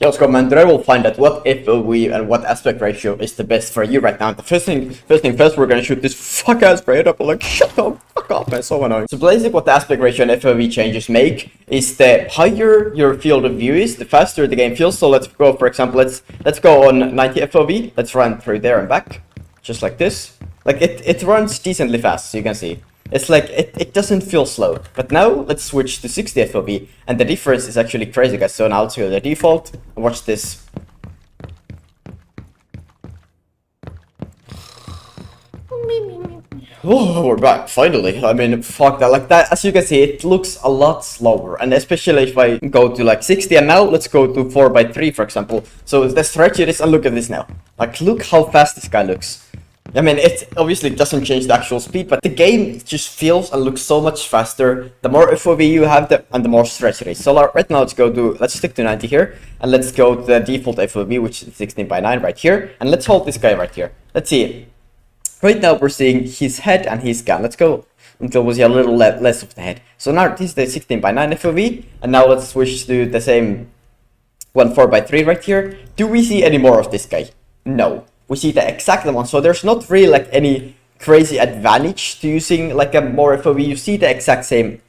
Yo, what's going on, man? Today we'll find out what FOV and what aspect ratio is the best for you right now. The first thing first, we're gonna shoot this fuck-ass braid up. Like, shut the fuck up, man, so annoying. So basically what the aspect ratio and FOV changes make is the higher your field of view is, the faster the game feels. So let's go, for example, let's go on 90 FOV. Let's run through there and back, just like this. Like, it runs decently fast, so you can see. It's like, it doesn't feel slow. But now, let's switch to 60 FOV, and the difference is actually crazy, guys. So now let's go to the default, and watch this. Oh, we're back, finally. I mean, fuck that, like that, as you can see, it looks a lot slower. And especially if I go to like 60, and now let's go to 4x3, for example. So let's stretch it, and look at this now. Like, look how fast this guy looks. I mean, it obviously doesn't change the actual speed, but the game just feels and looks so much faster. The more FOV you have, and the more stretch it is. So right now, let's stick to 90 here, and let's go to the default FOV, which is 16:9 right here, and let's hold this guy right here. Let's see. Right now, we're seeing his head and his gun. Let's go until we see a little less of the head. So now this is the 16:9 FOV, and now let's switch to the same 4x3 right here. Do we see any more of this guy? No. We see the exact one, so there's not really like any crazy advantage to using like a more FOV. You see the exact same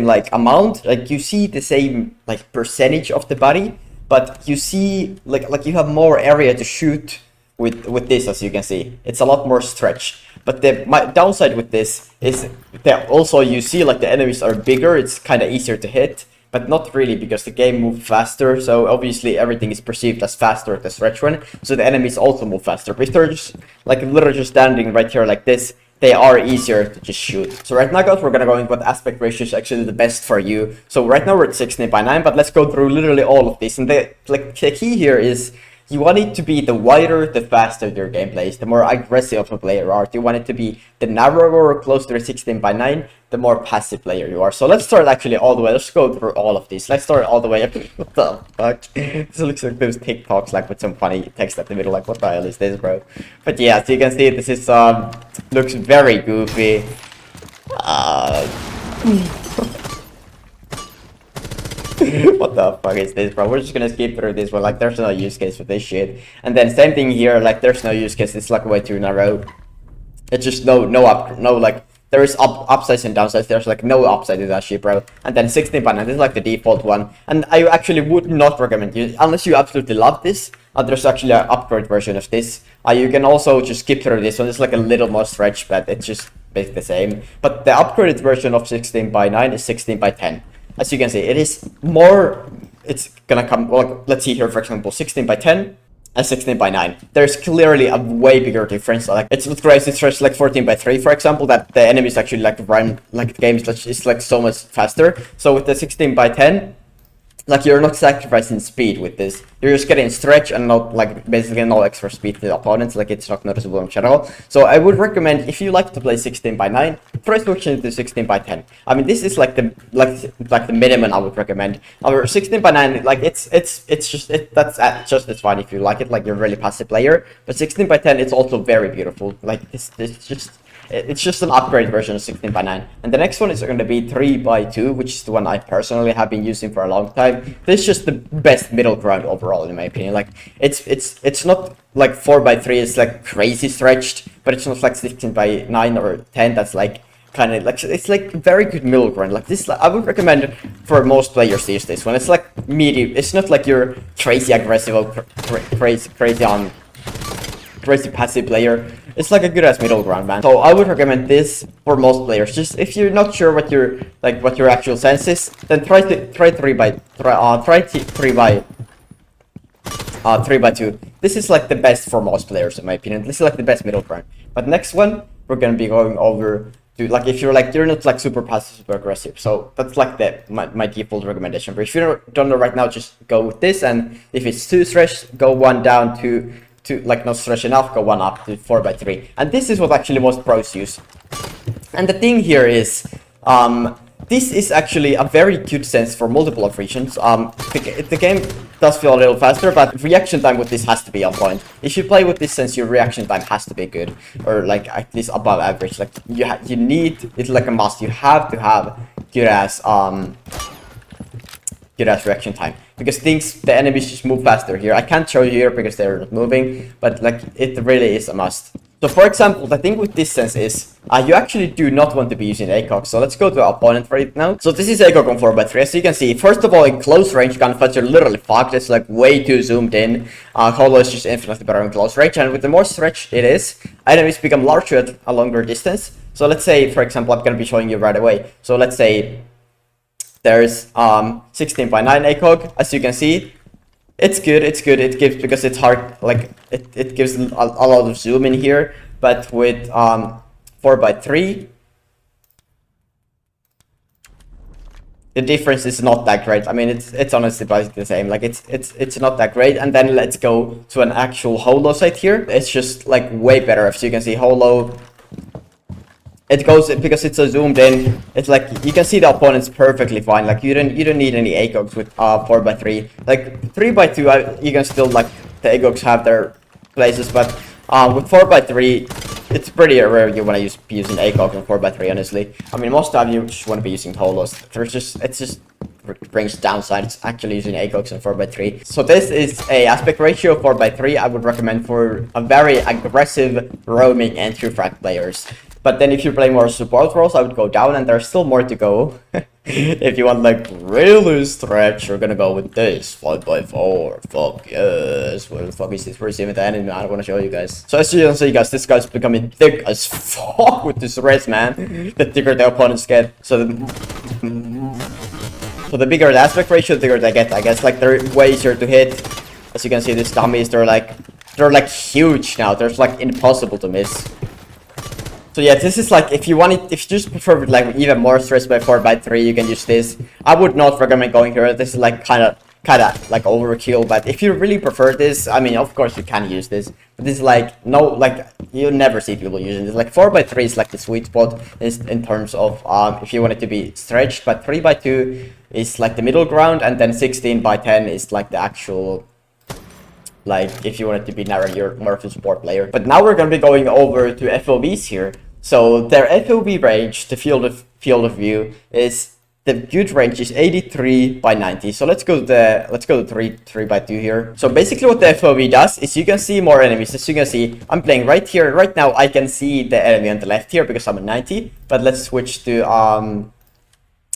like amount, like you see the same like percentage of the body, but you see like you have more area to shoot with this, as you can see. It's a lot more stretch. But my downside with this is that also you see like the enemies are bigger. It's kind of easier to hit. But not really, because the game moves faster, so obviously everything is perceived as faster at the stretch run, so the enemies also move faster. But if they're just, like, literally just standing right here like this, they are easier to just shoot. So right now, guys, we're gonna go into what aspect ratio is actually the best for you. So right now we're at 16:9, but let's go through literally all of this. And the key here is, you want it to be the wider, the faster your gameplay is, the more aggressive of a player you are. You want it to be the narrower, closer to 16:9, the more passive player you are. So let's start actually all the way. Let's go through all of these. Let's start all the way up. What the fuck? This looks like those TikToks, like with some funny text at the middle. Like, what the hell is this, bro? But yeah, so you can see this is looks very goofy. What the fuck is this, bro? We're just gonna skip through this one. Like, there's no use case for this shit. And then same thing here. Like, there's no use case. It's like way too narrow. It's just no like, there is upsides and downsides. There's like no upside to that shit, bro. And then 16:9, this is like the default one. And I actually would not recommend you, unless you absolutely love this. There's actually an upgrade version of this. You can also just skip through this one. It's like a little more stretch, but it's just basically the same. But the upgraded version of 16:9 is 16:10. As you can see, it is more, it's gonna come, well, let's see here, for example, 16:10 and 16:9. There's clearly a way bigger difference. Like, it's not crazy, it's just like 14:3, for example, that the enemies actually like run, like the game is like so much faster. So with the 16:10, like, you're not sacrificing speed with this. You're just getting stretch and not, like, basically no extra speed to the opponents. Like, it's not noticeable in general. So I would recommend, if you like to play 16:9, try switching to 16:10. I mean, this is like the minimum I would recommend. Our 16:9, like, it's just as fine if you like it. Like, you're a really passive player. But 16:10, it's also very beautiful. Like, it's just an upgrade version of 16:9. And the next one is going to be 3x2, which is the one I personally have been using for a long time. This is just the best middle ground overall, in my opinion. Like, it's not like 4x3 is like crazy stretched, but it's not like 16:9 or 10 that's like kind of like, it's like very good middle ground. Like, this, I would recommend for most players to use this one. It's like medium. It's not like you're crazy aggressive or crazy passive player. It's like a good ass middle ground, man. So I would recommend this for most players. Just if you're not sure what your actual sense is, then try 3x2. This is like the best for most players, in my opinion. This is like the best middle ground. But next one, we're gonna be going over to, like, if you're not like super passive, super aggressive. So that's like my default recommendation. But if you don't know right now, just go with this. And if it's too stretched, go one down to like not stretch enough, go one up to 4x3. And this is what actually most pros use. And the thing here is, this is actually a very good sense for multiple of regions. The game does feel a little faster, but reaction time with this has to be on point. If you play with this sense, your reaction time has to be good, or like at least above average. Like, you need, it's like a must. You have to have good ass good ass reaction time, because the enemies just move faster here. I can't show you here because they're not moving, but like it really is a must. So for example, the thing with distance is you actually do not want to be using ACOG. So let's go to our opponent right now. So this is ACOG on 4x3. As you can see, first of all, in close range, gunfights are literally fucked. It's like way too zoomed in. Holo is just infinitely better in close range, and with the more stretched it is, enemies become larger at a longer distance. So let's say, for example, I'm gonna be showing you right away. So let's say there's 16:9 ACOG. As you can see, it's good. It gives, because it's hard, like it gives a lot of zoom in here. But with 4x3, the difference is not that great. I mean, it's honestly basically the same. Like it's not that great. And then let's go to an actual holo site here. It's just like way better. As you can see, holo, it goes, because it's so zoomed in, it's like you can see the opponents perfectly fine. Like you don't need any ACOGs with 4x3. Like 3x2, you can still, like, the ACOGs have their places, but with 4x3, it's pretty rare you want to be using ACOG on 4x3, honestly. I mean, most of you just want to be using holos. It just brings downsides actually using ACOGs on 4x3. So this is a aspect ratio of 4x3. I would recommend for a very aggressive roaming and true frag players. But then if you're playing more support roles, I would go down, and there's still more to go. If you want, like, really stretch, you're gonna go with this 5x4. Fuck yes. Where the fuck is this? Where's even the enemy? I don't want to show you guys. So as you can see, guys, this guy's becoming thick as fuck with this res, man. The thicker the opponents get. So the bigger the aspect ratio, the bigger they get, I guess. Like, they're way easier to hit. As you can see, these dummies, they're like huge now. They're like impossible to miss. So yeah, this is like, if you just prefer like even more stress by 4x3, you can use this. I would not recommend going here. This is like kind of like overkill. But if you really prefer this, I mean, of course you can use this. But this is like, no, like you never see people using this. Like 4x3 is like the sweet spot in terms of if you want it to be stretched. But 3x2 is like the middle ground, and then 16x10 is like the actual, like, if you want it to be narrow, you're more of a support player. But now we're going to be going over to FOVs here. So their FOV range, the field of view, is, the good range is 83/90. So let's go to 3x2 here. So basically what the FOV does is you can see more enemies. As you can see, I'm playing right here. Right now I can see the enemy on the left here because I'm at 90. But let's switch to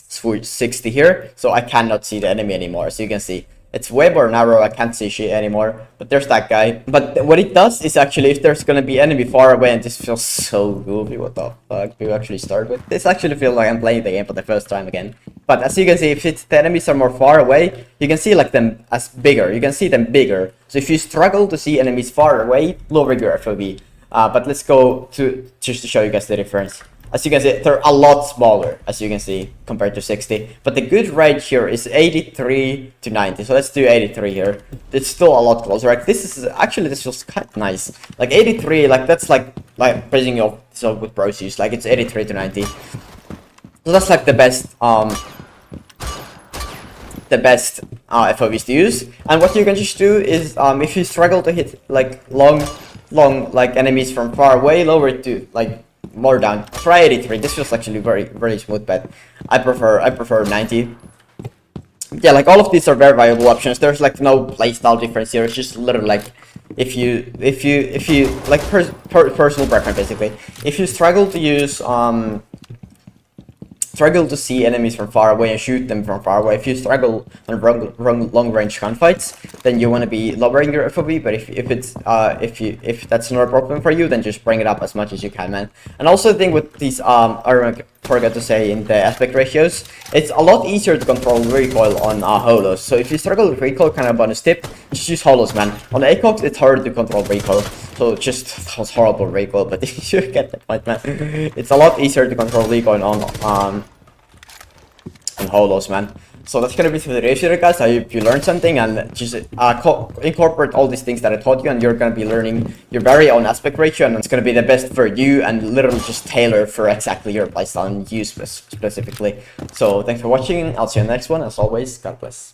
60 here. So I cannot see the enemy anymore. So you can see it's way more narrow. I can't see shit anymore. But there's that guy. But what it does is actually, if there's gonna be enemy far away, and this feels so goofy. What the fuck do you actually start with? This actually feels like I'm playing the game for the first time again. But as you can see, if the enemies are more far away, you can see like them as bigger. You can see them bigger. So if you struggle to see enemies far away, lower your FOV. But let's go to just to show you guys the difference. As you can see, they're a lot smaller, as you can see, compared to 60. But the good range here is 83/90. So let's do 83 here. It's still a lot closer. Right? This feels kind of nice. Like 83, like that's like praising yourself with bros use. Like it's 83/90. So that's like the best FOVs to use. And what you can just do is if you struggle to hit like long like enemies from far away, lower it to like more down. Try 83. This feels actually very smooth, but I prefer 90. Yeah, like all of these are very viable options. There's like no playstyle difference here. It's just literally like if you like personal preference basically. If you struggle to use struggle to see enemies from far away and shoot them from far away, if you struggle on long range gunfights, then you want to be lowering your FOV. But if that's not a problem for you, then just bring it up as much as you can, man. And also the thing with these I forgot to say in the aspect ratios, it's a lot easier to control recoil on holos. So if you struggle with recoil, kind of bonus tip, just use holos, man. On ACOGs, it's hard to control recoil, so just cause horrible recoil. But if you get the point, man, it's a lot easier to control recoil on holos, man. So that's gonna be the video, guys. I hope you learned something, and just incorporate all these things that I taught you, and you're gonna be learning your very own aspect ratio, and it's gonna be the best for you, and literally just tailor for exactly your playstyle and you specifically. So thanks for watching. I'll see you in the next one. As always, God bless.